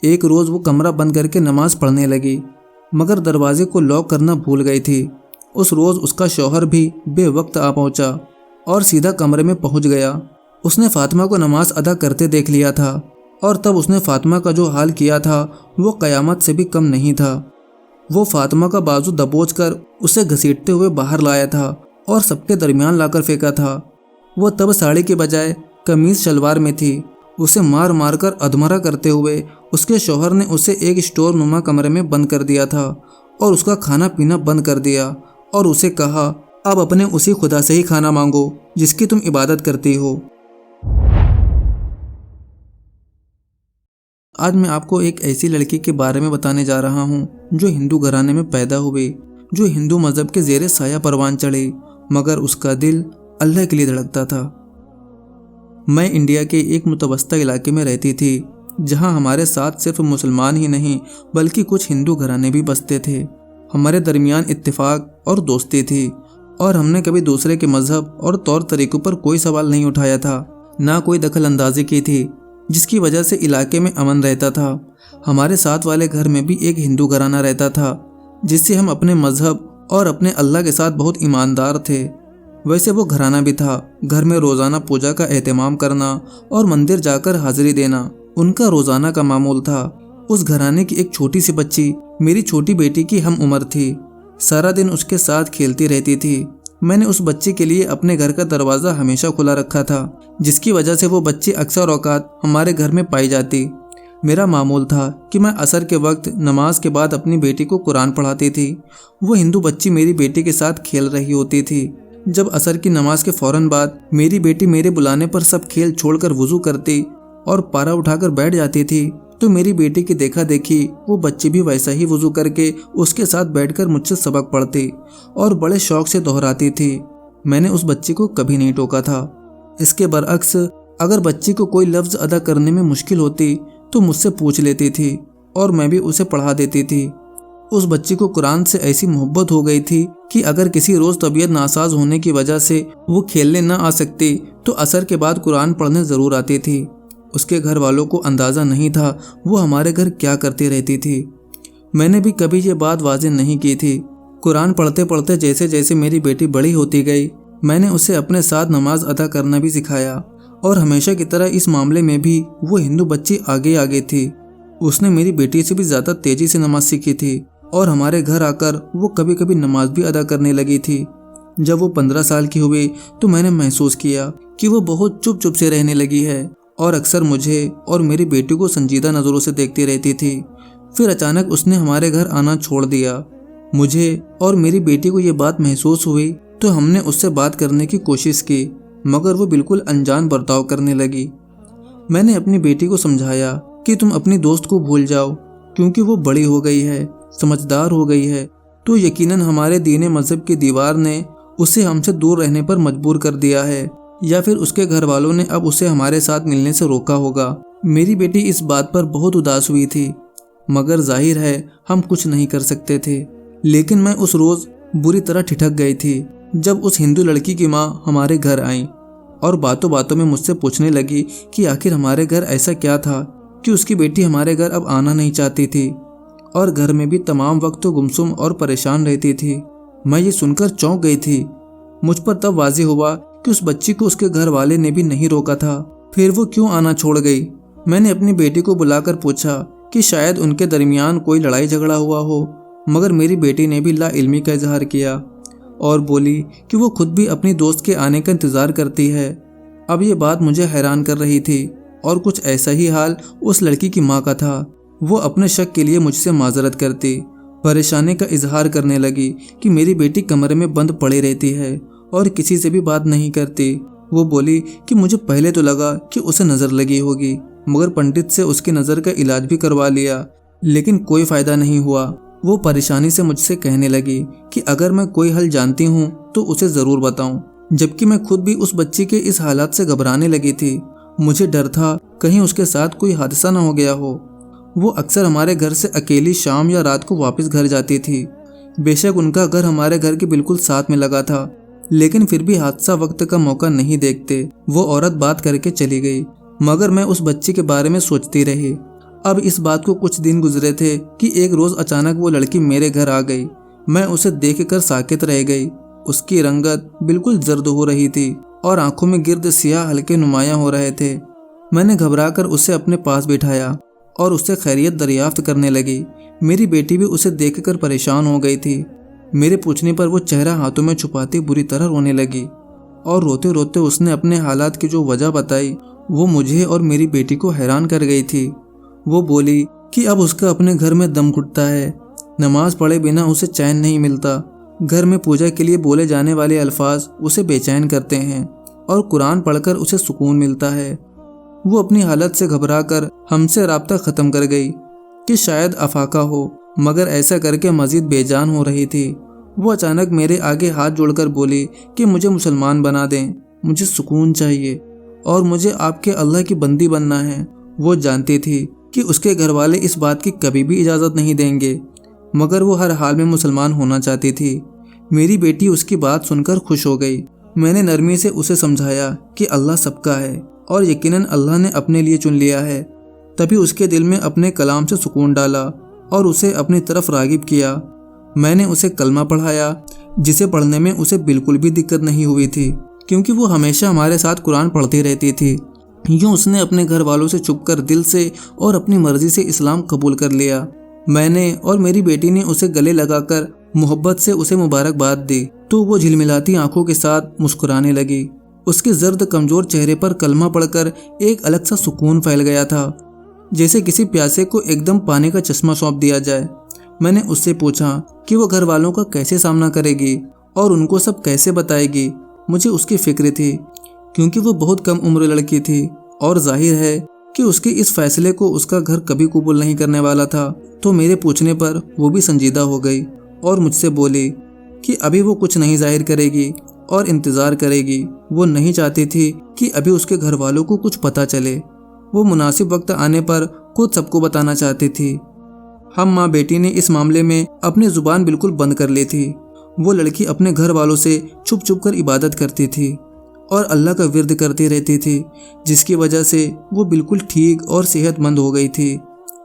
ایک روز وہ کمرہ بند کر کے نماز پڑھنے لگی، مگر دروازے کو لاک کرنا بھول گئی تھی۔ اس روز اس کا شوہر بھی بے وقت آ پہنچا اور سیدھا کمرے میں پہنچ گیا۔ اس نے فاطمہ کو نماز ادا کرتے دیکھ لیا تھا، اور تب اس نے فاطمہ کا جو حال کیا تھا وہ قیامت سے بھی کم نہیں تھا۔ وہ فاطمہ کا بازو دبوچ کر اسے گھسیٹتے ہوئے باہر لایا تھا اور سب کے درمیان لا کر پھینکا تھا۔ وہ تب ساڑی کے بجائے قمیض شلوار میں تھی۔ اسے مار مار کر ادھمرا کرتے ہوئے اس کے شوہر نے اسے ایک اسٹور نما کمرے میں بند کر دیا تھا اور اس کا کھانا پینا بند کر دیا، اور اسے کہا، اب اپنے اسی خدا سے ہی کھانا مانگو جس کی تم عبادت کرتی ہو۔ آج میں آپ کو ایک ایسی لڑکی کے بارے میں بتانے جا رہا ہوں جو ہندو گھرانے میں پیدا ہوئی، جو ہندو مذہب کے زیر سایہ پروان چڑھی، مگر اس کا دل اللہ کے لیے دھڑکتا تھا۔ میں انڈیا کے ایک متوسطہ علاقے میں رہتی تھی، جہاں ہمارے ساتھ صرف مسلمان ہی نہیں بلکہ کچھ ہندو گھرانے بھی بستے تھے۔ ہمارے درمیان اتفاق اور دوستی تھی، اور ہم نے کبھی دوسرے کے مذہب اور طور طریقوں پر کوئی سوال نہیں اٹھایا تھا، نہ کوئی دخل اندازی کی تھی، جس کی وجہ سے علاقے میں امن رہتا تھا۔ ہمارے ساتھ والے گھر میں بھی ایک ہندو گھرانہ رہتا تھا، جس سے ہم اپنے مذہب اور اپنے اللہ کے ساتھ بہت ایماندار تھے۔ ویسے وہ گھرانہ بھی تھا، گھر میں روزانہ پوجا کا اہتمام کرنا اور مندر جا کر حاضری دینا ان کا روزانہ کا معمول تھا۔ اس گھرانے کی ایک چھوٹی سی بچی میری چھوٹی بیٹی کی ہم عمر تھی، سارا دن اس کے ساتھ کھیلتی رہتی تھی۔ میں نے اس بچی کے لیے اپنے گھر کا دروازہ ہمیشہ کھلا رکھا تھا، جس کی وجہ سے وہ بچی اکثر اوقات ہمارے گھر میں پائی جاتی۔ میرا معمول تھا کہ میں عصر کے وقت نماز کے بعد اپنی بیٹی کو قرآن پڑھاتی تھی۔ وہ ہندو بچی میری بیٹی کے ساتھ کھیل رہی ہوتی تھی۔ جب عصر کی نماز کے فوراً بعد میری بیٹی میرے بلانے پر سب کھیل چھوڑ کر وضو کرتی اور پارا اٹھا کر بیٹھ جاتی تھی، تو میری بیٹی کی دیکھا دیکھی وہ بچی بھی ویسا ہی وضو کر کے اس کے ساتھ بیٹھ کر مجھ سے سبق پڑھتی اور بڑے شوق سے دہراتی تھی۔ میں نے اس بچی کو کبھی نہیں ٹوکا تھا۔ اس کے برعکس اگر بچی کو کوئی لفظ ادا کرنے میں مشکل ہوتی تو مجھ سے پوچھ لیتی تھی اور میں بھی اسے پڑھا دیتی تھی۔ اس بچی کو قرآن سے ایسی محبت ہو گئی تھی کہ اگر کسی روز طبیعت ناساز ہونے کی وجہ سے وہ کھیلنے نہ آ سکتی تو عصر کے بعد قرآن پڑھنے ضرور آتی تھی۔ اس کے گھر والوں کو اندازہ نہیں تھا وہ ہمارے گھر کیا کرتی رہتی تھی۔ میں نے بھی کبھی یہ بات واضح نہیں کی تھی۔ قرآن پڑھتے پڑھتے جیسے جیسے میری بیٹی بڑی ہوتی گئی، میں نے اسے اپنے ساتھ نماز ادا کرنا بھی سکھایا، اور ہمیشہ کی طرح اس معاملے میں بھی وہ ہندو بچی آگے تھی۔ اس نے میری بیٹی سے بھی زیادہ تیزی سے نماز سیکھی تھی، اور ہمارے گھر آ کر وہ کبھی کبھی نماز بھی ادا کرنے لگی تھی۔ جب وہ 15 سال کی ہوئی تو میں نے محسوس کیا کہ وہ بہت چپ چپ سے رہنے لگی ہے اور اکثر مجھے اور میری بیٹی کو سنجیدہ نظروں سے دیکھتی رہتی تھی۔ پھر اچانک اس نے ہمارے گھر آنا چھوڑ دیا۔ مجھے اور میری بیٹی کو یہ بات محسوس ہوئی تو ہم نے اس سے بات کرنے کی کوشش کی، مگر وہ بالکل انجان برتاؤ کرنے لگی۔ میں نے اپنی بیٹی کو سمجھایا کہ تم اپنی دوست کو بھول جاؤ، کیونکہ وہ بڑی ہو گئی ہے، سمجھدار ہو گئی ہے، تو یقیناً ہمارے دین مذہب کی دیوار نے اسے ہم سے دور رہنے پر مجبور کر دیا ہے، یا پھر اس کے گھر والوں نے اب اسے ہمارے ساتھ ملنے سے روکا ہوگا۔ میری بیٹی اس بات پر بہت اداس ہوئی تھی، مگر ظاہر ہے ہم کچھ نہیں کر سکتے تھے۔ لیکن میں اس روز بری طرح ٹھٹک گئی تھی جب اس ہندو لڑکی کی ماں ہمارے گھر آئیں اور باتوں باتوں میں مجھ سے پوچھنے لگی کہ آخر ہمارے گھر ایسا کیا تھا کہ اس کی بیٹی ہمارے گھر اب آنا نہیں چاہتی تھی، اور گھر میں بھی تمام وقت تو گمسم اور پریشان رہتی تھی۔ میں یہ سن کر چونک گئی تھی۔ مجھ پر تب واضح ہوا کہ اس بچی کو اس کے گھر والے نے بھی نہیں روکا تھا، پھر وہ کیوں آنا چھوڑ گئی۔ میں نے اپنی بیٹی کو بلا کر پوچھا کہ شاید ان کے درمیان کوئی لڑائی جھگڑا ہوا ہو، مگر میری بیٹی نے بھی لا علمی کا اظہار کیا اور بولی کہ وہ خود بھی اپنی دوست کے آنے کا انتظار کرتی ہے۔ اب یہ بات مجھے حیران کر رہی تھی، اور کچھ ایسا ہی حال اس لڑکی کی ماں کا تھا۔ وہ اپنے شک کے لیے مجھ سے معذرت کرتی، پریشانی کا اظہار کرنے لگی کہ میری بیٹی کمرے میں بند پڑی رہتی ہے اور کسی سے بھی بات نہیں کرتی۔ وہ بولی کہ مجھے پہلے تو لگا کہ اسے نظر لگی ہوگی، مگر پنڈت سے اس کی نظر کا علاج بھی کروا لیا، لیکن کوئی فائدہ نہیں ہوا۔ وہ پریشانی سے مجھ سے کہنے لگی کہ اگر میں کوئی حل جانتی ہوں تو اسے ضرور بتاؤں، جبکہ میں خود بھی اس بچی کے اس حالات سے گھبرانے لگی تھی۔ مجھے ڈر تھا کہیں اس کے ساتھ کوئی حادثہ نہ ہو گیا ہو۔ وہ اکثر ہمارے گھر سے اکیلی شام یا رات کو واپس گھر جاتی تھی۔ بے شک ان کا گھر ہمارے گھر کے بالکل ساتھ میں لگا تھا، لیکن پھر بھی حادثہ وقت کا موقع نہیں دیکھتے وہ عورت بات کر کے چلی گئی، مگر میں اس بچی کے بارے میں سوچتی رہی۔ اب اس بات کو کچھ دن گزرے تھے کہ ایک روز اچانک وہ لڑکی میرے گھر آ گئی۔ میں اسے دیکھ کر ساکت رہ گئی۔ اس کی رنگت بالکل زرد ہو رہی تھی اور آنکھوں میں گرد سیاہ حلقے نمایاں ہو رہے تھے۔ میں نے گھبرا کر اسے اپنے پاس بٹھایا اور اس سے خیریت دریافت کرنے لگی۔ میری بیٹی بھی اسے دیکھ کر پریشان ہو گئی تھی۔ میرے پوچھنے پر وہ چہرہ ہاتھوں میں چھپاتی بری طرح رونے لگی اور روتے روتے اس نے اپنے حالات کی جو وجہ بتائی وہ مجھے اور میری بیٹی کو حیران کر گئی تھی۔ وہ بولی کہ اب اس کا اپنے گھر میں دم گھٹتا ہے، نماز پڑھے بنا اسے چین نہیں ملتا، گھر میں پوجا کے لیے بولے جانے والے الفاظ اسے بے چین کرتے ہیں اور قرآن پڑھ کر اسے سکون ملتا ہے۔ وہ اپنی حالت سے گھبرا کر ہم سے رابطہ ختم کر گئی کہ شاید افاقہ ہو، مگر ایسا کر کے مزید بے جان ہو رہی تھی۔ وہ اچانک میرے آگے ہاتھ جوڑ کر بولی کہ مجھے مسلمان بنا دیں، مجھے سکون چاہیے اور مجھے آپ کے اللہ کی بندی بننا ہے۔ وہ جانتی تھی کہ اس کے گھر والے اس بات کی کبھی بھی اجازت نہیں دیں گے، مگر وہ ہر حال میں مسلمان ہونا چاہتی تھی۔ میری بیٹی اس کی بات سن کر خوش ہو گئی۔ میں نے نرمی سے اسے سمجھایا کہ اللہ سب کا ہے اور یقیناً اللہ نے اپنے لیے چن لیا ہے۔ تبھی اس کے دل میں اپنے کلام سے سکون ڈالا اور اسے اپنی طرف راغب کیا۔ میں نے اسے کلمہ پڑھایا، جسے پڑھنے میں اسے بالکل بھی دقت نہیں ہوئی تھی، کیونکہ وہ ہمیشہ ہمارے ساتھ قرآن پڑھتی رہتی تھی۔ یوں اس نے اپنے گھر والوں سے چھپ کر دل سے اور اپنی مرضی سے اسلام قبول کر لیا۔ میں نے اور میری بیٹی نے اسے گلے لگا کر محبت سے اسے مبارکباد دی تو وہ جھلملاتی آنکھوں کے ساتھ مسکرانے لگی۔ اس کے زرد کمزور چہرے پر کلمہ پڑھ کر ایک الگ سا سکون پھیل گیا تھا، جیسے کسی پیاسے کو ایک دم پانی کا چشمہ سونپ دیا جائے۔ میں نے اس سے پوچھا کہ وہ گھر والوں کا کیسے سامنا کرے گی اور ان کو سب کیسے بتائے گی۔ مجھے اس کی فکر تھی، کیونکہ وہ بہت کم عمر لڑکی تھی اور ظاہر ہے کہ اس کے اس فیصلے کو اس کا گھر کبھی قبول نہیں کرنے والا تھا۔ تو میرے پوچھنے پر وہ بھی سنجیدہ ہو گئی اور مجھ سے بولی کہ ابھی وہ کچھ نہیں ظاہر کرے گی اور انتظار کرے گی۔ وہ نہیں چاہتی تھی کہ ابھی اس کے گھر والوں کو کچھ پتہ چلے۔ وہ مناسب وقت آنے پر خود سب کو بتانا چاہتی تھی۔ ہم ماں بیٹی نے اس معاملے میں اپنی زبان بالکل بند کر لی تھی۔ وہ لڑکی اپنے گھر والوں سے چھپ چھپ کر عبادت کرتی تھی اور اللہ کا ورد کرتی رہتی تھی، جس کی وجہ سے وہ بالکل ٹھیک اور صحت مند ہو گئی تھی۔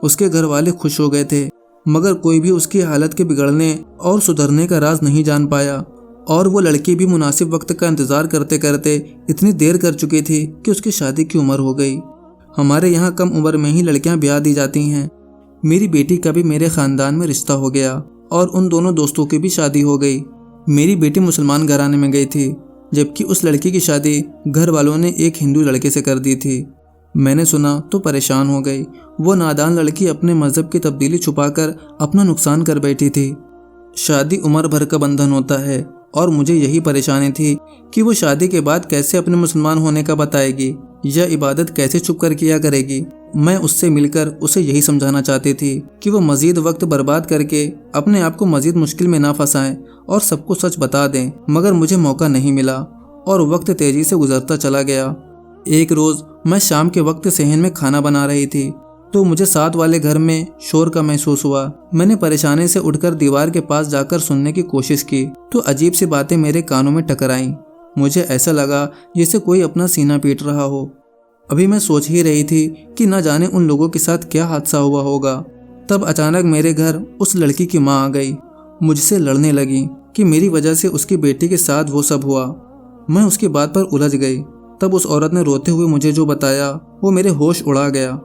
اس کے گھر والے خوش ہو گئے تھے، مگر کوئی بھی اس کی حالت کے بگڑنے اور سدھرنے کا راز نہیں جان پایا، اور وہ لڑکی بھی مناسب وقت کا انتظار کرتے کرتے اتنی دیر کر چکی تھی کہ اس کی شادی کی عمر ہو گئی۔ ہمارے یہاں کم عمر میں ہی لڑکیاں بیاہ دی جاتی ہیں۔ میری بیٹی کا بھی میرے خاندان میں رشتہ ہو گیا اور ان دونوں دوستوں کی بھی شادی ہو گئی۔ میری بیٹی مسلمان گھرانے میں گئی تھی، جبکہ اس لڑکی کی شادی گھر والوں نے ایک ہندو لڑکے سے کر دی تھی۔ میں نے سنا تو پریشان ہو گئی۔ وہ نادان لڑکی اپنے مذہب کی تبدیلی چھپا کر اپنا نقصان کر بیٹھی تھی۔ شادی عمر بھر کا بندھن ہوتا ہے اور مجھے یہی پریشانی تھی کہ وہ شادی کے بعد کیسے اپنے مسلمان ہونے کا بتائے گی یا عبادت کیسے چھپ کر کیا کرے گی۔ میں اس سے مل کر اسے یہی سمجھانا چاہتی تھی کہ وہ مزید وقت برباد کر کے اپنے آپ کو مزید مشکل میں نہ پھنسائیں اور سب کو سچ بتا دیں، مگر مجھے موقع نہیں ملا اور وقت تیزی سے گزرتا چلا گیا۔ ایک روز میں شام کے وقت صحن میں کھانا بنا رہی تھی تو مجھے ساتھ والے گھر میں شور کا محسوس ہوا۔ میں نے پریشانی سے اٹھ کر دیوار کے پاس جا کر سننے کی کوشش کی تو عجیب سی باتیں میرے کانوں میں ٹکرائیں۔ مجھے ایسا لگا جیسے کوئی اپنا سینہ پیٹ رہا ہو۔ ابھی میں سوچ ہی رہی تھی کہ نہ جانے ان لوگوں کے ساتھ کیا حادثہ ہوا ہوگا، تب اچانک میرے گھر اس لڑکی کی ماں آ گئی۔ مجھ سے لڑنے لگی کہ میری وجہ سے اس کی بیٹی کے ساتھ وہ سب ہوا۔ میں اس کی بات پر الجھ گئی۔ تب اس عورت نے روتے ہوئے مجھے جو بتایا وہ میرے ہوش اڑا گیا۔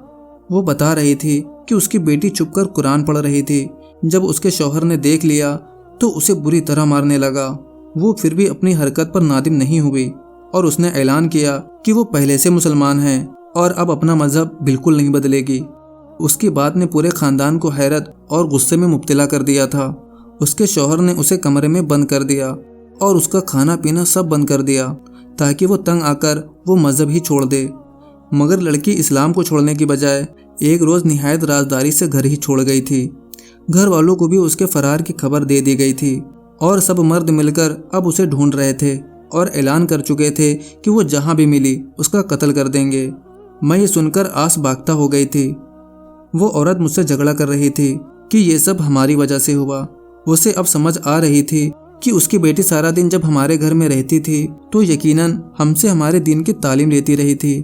وہ بتا رہی تھی کہ اس کی بیٹی چھپ کر قرآن پڑھ رہی تھی۔ جب اس کے شوہر نے دیکھ لیا تو اسے بری طرح مارنے لگا۔ وہ پھر بھی اپنی حرکت پر نادم نہیں ہوئی اور اس نے اعلان کیا کہ وہ پہلے سے مسلمان ہیں اور اب اپنا مذہب بالکل نہیں بدلے گی۔ اس کی بات نے پورے خاندان کو حیرت اور غصے میں مبتلا کر دیا تھا۔ اس کے شوہر نے اسے کمرے میں بند کر دیا اور اس کا کھانا پینا سب بند کر دیا تاکہ وہ تنگ آ کر وہ مذہب ہی چھوڑ دے، مگر لڑکی اسلام کو چھوڑنے کی بجائے ایک روز نہایت رازداری سے گھر ہی چھوڑ گئی تھی۔ گھر والوں کو بھی اس کے فرار کی خبر دے دی گئی تھی اور سب مرد مل کر اب اسے ڈھونڈ رہے تھے اور اعلان کر چکے تھے کہ وہ جہاں بھی ملی اس کا قتل کر دیں گے۔ میں یہ سن کر آس باختہ ہو گئی تھی۔ وہ عورت مجھ سے جھگڑا کر رہی تھی کہ یہ سب ہماری وجہ سے ہوا۔ اسے اب سمجھ آ رہی تھی کہ اس کی بیٹی سارا دن جب ہمارے گھر میں رہتی تھی تو یقیناً ہم سے ہمارے دین کی تعلیم لیتی رہی تھی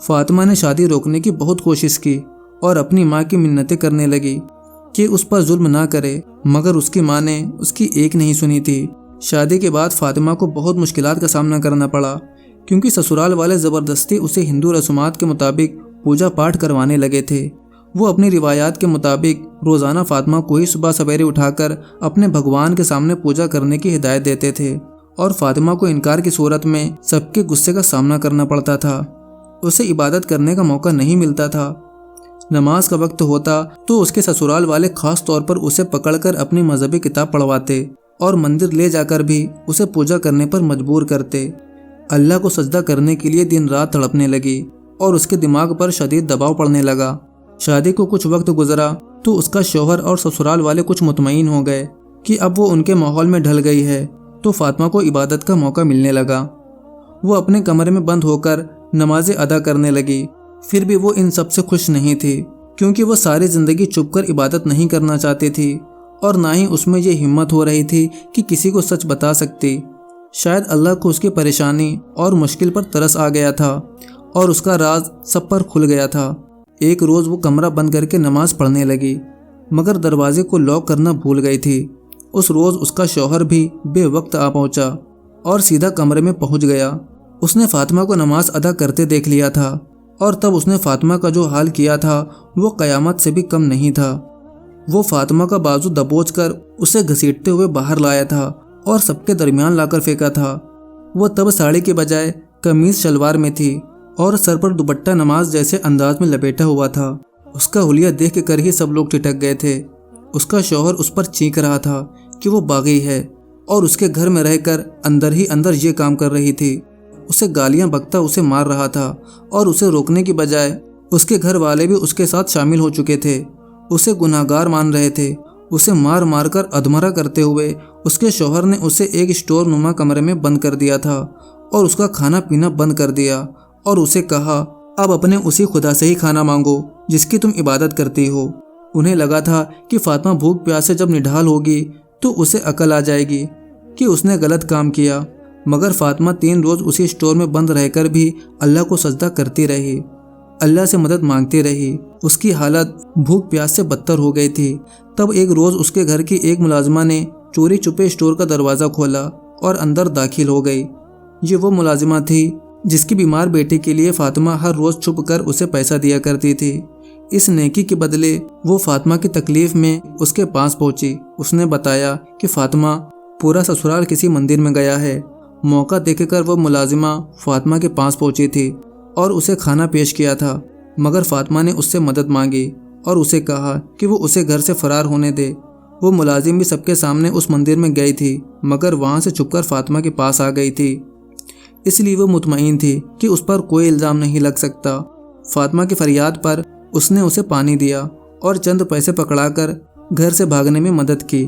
فاطمہ نے شادی روکنے کی بہت کوشش کی اور اپنی ماں کی منتیں کرنے لگی کہ اس پر ظلم نہ کرے، مگر اس کی ماں نے اس کی ایک نہیں سنی تھی۔ شادی کے بعد فاطمہ کو بہت مشکلات کا سامنا کرنا پڑا، کیونکہ سسرال والے زبردستی اسے ہندو رسومات کے مطابق پوجا پاٹ کروانے لگے تھے۔ وہ اپنی روایات کے مطابق روزانہ فاطمہ کو ہی صبح سویرے اٹھا کر اپنے بھگوان کے سامنے پوجا کرنے کی ہدایت دیتے تھے، اور فاطمہ کو انکار کی صورت میں سب کے غصے کا سامنا کرنا پڑتا تھا۔ اسے عبادت کرنے کا موقع نہیں ملتا تھا۔ نماز کا وقت ہوتا تو اس کے سسرال والے خاص طور پر اسے پکڑ کر اپنی مذہبی کتاب پڑھواتے اور مندر لے جا کر بھی اسے پوجا کرنے پر مجبور کرتے۔ اللہ کو سجدہ کرنے کے لیے دن رات تڑپنے لگی اور اس کے دماغ پر شدید دباؤ پڑنے لگا۔ شادی کو کچھ وقت گزرا تو اس کا شوہر اور سسرال والے کچھ مطمئن ہو گئے کہ اب وہ ان کے ماحول میں ڈھل گئی ہے، تو فاطمہ کو عبادت کا موقع ملنے لگا۔ وہ اپنے کمرے میں بند ہو کر نمازیں ادا کرنے لگی۔ پھر بھی وہ ان سب سے خوش نہیں تھی، کیونکہ وہ ساری زندگی چھپ کر عبادت نہیں کرنا چاہتی تھی، اور نہ ہی اس میں یہ ہمت ہو رہی تھی کہ کسی کو سچ بتا سکتی۔ شاید اللہ کو اس کی پریشانی اور مشکل پر ترس آ گیا تھا اور اس کا راز سب پر کھل گیا تھا۔ ایک روز وہ کمرہ بند کر کے نماز پڑھنے لگی، مگر دروازے کو لاک کرنا بھول گئی تھی۔ اس روز اس کا شوہر بھی بے وقت آ پہنچا اور سیدھا کمرے میں پہنچ گیا۔ اس نے فاطمہ کو نماز ادا کرتے دیکھ لیا تھا، اور تب اس نے فاطمہ کا جو حال کیا تھا وہ قیامت سے بھی کم نہیں تھا۔ وہ فاطمہ کا بازو دبوچ کر اسے گھسیٹتے ہوئے باہر لایا تھا اور سب کے درمیان لا کر پھینکا تھا۔ وہ تب ساڑی کے بجائے قمیض شلوار میں تھی اور سر پر دوپٹہ نماز جیسے انداز میں لپیٹا ہوا تھا۔ اس کا حلیہ دیکھ کر ہی سب لوگ ٹھٹک گئے تھے۔ اس کا شوہر اس پر چینک رہا تھا کہ وہ باغی ہے اور اس کے گھر میں رہ کر اندر ہی اندر یہ کام کر رہی تھی۔ اسے گالیاں بکتا اسے مار رہا تھا، اور اسے روکنے کی بجائے اس کے گھر والے بھی اس کے ساتھ شامل ہو چکے تھے۔ اسے گناہگار مان رہے تھے۔ اسے مار مار کر ادھمرا کرتے ہوئے اس کے شوہر نے اسے ایک اسٹور نما کمرے میں بند کر دیا تھا اور اس کا کھانا پینا بند کر دیا، اور اسے کہا اب اپنے اسی خدا سے ہی کھانا مانگو جس کی تم عبادت کرتی ہو۔ انہیں لگا تھا کہ فاطمہ بھوک پیاس سے جب نڈھال ہوگی تو اسے عقل آ جائے گی کہ اس نے غلط کام کیا، مگر فاطمہ 3 روز اسی اسٹور میں بند رہ کر بھی اللہ کو سجدہ کرتی رہی، اللہ سے مدد مانگتی رہی۔ اس کی حالت بھوک پیاس سے بدتر ہو گئی تھی۔ تب ایک روز اس کے گھر کی ایک ملازمہ نے چوری چھپے اسٹور کا دروازہ کھولا اور اندر داخل ہو گئی۔ یہ وہ ملازمہ تھی جس کی بیمار بیٹی کے لیے فاطمہ ہر روز چھپ کر اسے پیسہ دیا کرتی تھی۔ اس نیکی کے بدلے وہ فاطمہ کی تکلیف میں اس کے پاس پہنچی۔ اس نے بتایا کہ فاطمہ پورا سسرال کسی مندر میں گیا ہے۔ موقع دیکھ کر وہ ملازمہ فاطمہ کے پاس پہنچی تھی اور اسے کھانا پیش کیا تھا، مگر فاطمہ نے اس سے مدد مانگی اور اسے کہا کہ وہ اسے گھر سے فرار ہونے دے۔ وہ ملازم بھی سب کے سامنے اس مندر میں گئی تھی، مگر وہاں سے چھپ کر فاطمہ کے پاس آ گئی تھی، اس لیے وہ مطمئن تھی کہ اس پر کوئی الزام نہیں لگ سکتا۔ فاطمہ کی فریاد پر اس نے اسے پانی دیا اور چند پیسے پکڑا کر گھر سے بھاگنے میں مدد کی۔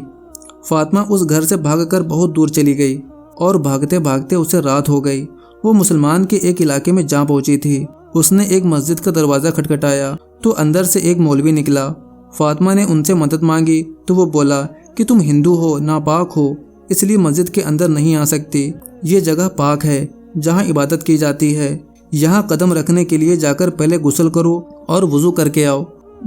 فاطمہ اس گھر سے بھاگ کر بہت دور چلی گئی اور بھاگتے بھاگتے اسے رات ہو گئی۔ وہ مسلمان کے ایک علاقے میں جا پہنچی تھی۔ اس نے ایک مسجد کا دروازہ کھٹکھٹایا تو اندر سے ایک مولوی نکلا۔ فاطمہ نے ان سے مدد مانگی تو وہ بولا کہ تم ہندو ہو، ناپاک ہو، اس لیے مسجد کے اندر نہیں آ سکتی۔ یہ جگہ پاک ہے جہاں عبادت کی جاتی ہے۔ یہاں قدم رکھنے کے لیے جا کر پہلے غسل کرو اور وضو کر کے آؤ۔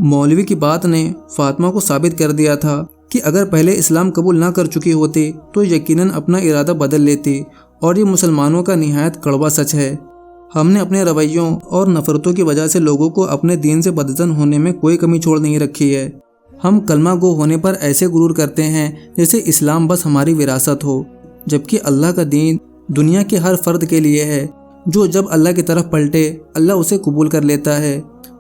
مولوی کی بات نے فاطمہ کو ثابت کر دیا تھا کہ اگر پہلے اسلام قبول نہ کر چکی ہوتی تو یقیناً اپنا ارادہ بدل لیتی، اور یہ مسلمانوں کا نہایت کڑوا سچ ہے۔ ہم نے اپنے رویوں اور نفرتوں کی وجہ سے لوگوں کو اپنے دین سے بدظن ہونے میں کوئی کمی چھوڑ نہیں رکھی ہے۔ ہم کلمہ گو ہونے پر ایسے غرور کرتے ہیں جیسے اسلام بس ہماری وراثت ہو، جبکہ اللہ کا دین دنیا کے ہر فرد کے لیے ہے۔ جو جب اللہ کی طرف پلٹے اللہ اسے قبول کر لیتا ہے۔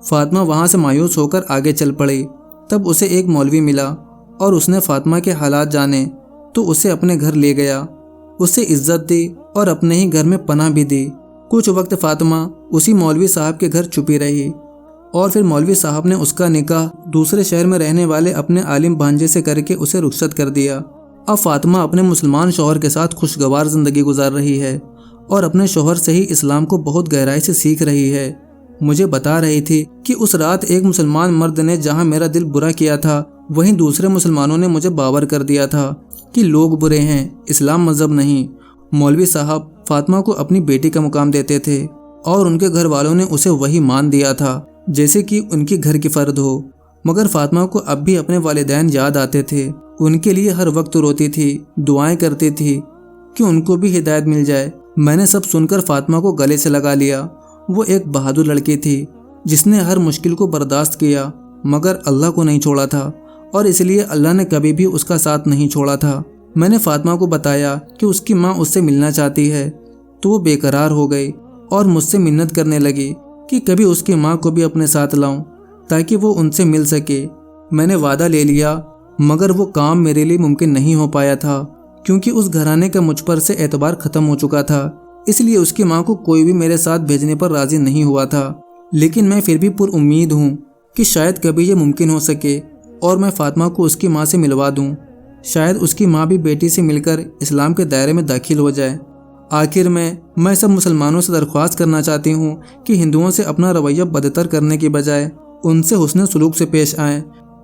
فاطمہ وہاں سے مایوس ہو کر آگے چل پڑی۔ تب اسے ایک مولوی ملا اور اس نے فاطمہ کے حالات جانے تو اسے اپنے گھر لے گیا، اسے عزت دی اور اپنے ہی گھر میں پناہ بھی دی۔ کچھ وقت فاطمہ اسی مولوی صاحب کے گھر چھپی رہی، اور پھر مولوی صاحب نے اس کا نکاح دوسرے شہر میں رہنے والے اپنے عالم بھانجے سے کر کے اسے رخصت کر دیا۔ اب فاطمہ اپنے مسلمان شوہر کے ساتھ خوشگوار زندگی گزار رہی ہے اور اپنے شوہر سے ہی اسلام کو بہت گہرائی سے سیکھ رہی ہے۔ مجھے بتا رہی تھی کہ اس رات ایک مسلمان مرد نے جہاں میرا دل برا کیا تھا، وہیں دوسرے مسلمانوں نے مجھے باور کر دیا تھا کہ لوگ برے ہیں، اسلام مذہب نہیں۔ مولوی صاحب فاطمہ کو اپنی بیٹی کا مقام دیتے تھے اور ان کے گھر والوں نے اسے وہی مان دیا تھا جیسے کہ ان کے گھر کی فرد ہو۔ مگر فاطمہ کو اب بھی اپنے والدین یاد آتے تھے، ان کے لیے ہر وقت روتی تھی، دعائیں کرتی تھی کہ ان کو بھی ہدایت مل جائے۔ میں نے سب سن کر فاطمہ کو گلے سے لگا لیا۔ وہ ایک بہادر لڑکی تھی جس نے ہر مشکل کو برداشت کیا مگر اللہ کو نہیں چھوڑا تھا، اور اس لیے اللہ نے کبھی بھی اس کا ساتھ نہیں چھوڑا تھا۔ میں نے فاطمہ کو بتایا کہ اس کی ماں اس سے ملنا چاہتی ہے تو وہ بے قرار ہو گئی اور مجھ سے منت کرنے لگی کہ کبھی اس کی ماں کو بھی اپنے ساتھ لاؤں تاکہ وہ ان سے مل سکے۔ میں نے وعدہ لے لیا مگر وہ کام میرے لیے ممکن نہیں ہو پایا تھا کیونکہ اس گھرانے کا مجھ پر سے اعتبار ختم ہو چکا تھا، اس لیے اس کی ماں کو کوئی بھی میرے ساتھ بھیجنے پر راضی نہیں ہوا تھا۔ لیکن میں پھر بھی پر امید ہوں کہ شاید کبھی یہ ممکن ہو سکے اور میں فاطمہ کو اس کی ماں سے ملوا دوں، شاید اس کی ماں بھی بیٹی سے مل کر اسلام کے دائرے میں داخل ہو جائے۔ آخر میں سب مسلمانوں سے درخواست کرنا چاہتی ہوں کہ ہندوؤں سے اپنا رویہ بدتر کرنے کی بجائے ان سے حسن سلوک سے پیش آئیں،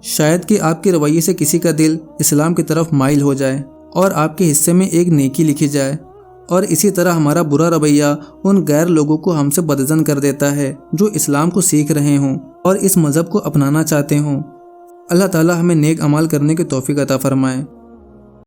شاید کہ آپ کے رویے سے کسی کا دل اسلام کی طرف مائل ہو جائے اور آپ کے حصے میں ایک نیکی لکھی جائے، اور اسی طرح ہمارا برا رویہ ان غیر لوگوں کو ہم سے بدظن کر دیتا ہے جو اسلام کو سیکھ رہے ہوں اور اس مذہب کو اپنانا چاہتے ہوں۔ اللہ تعالی ہمیں نیک اعمال کرنے کی توفیق عطا فرمائے۔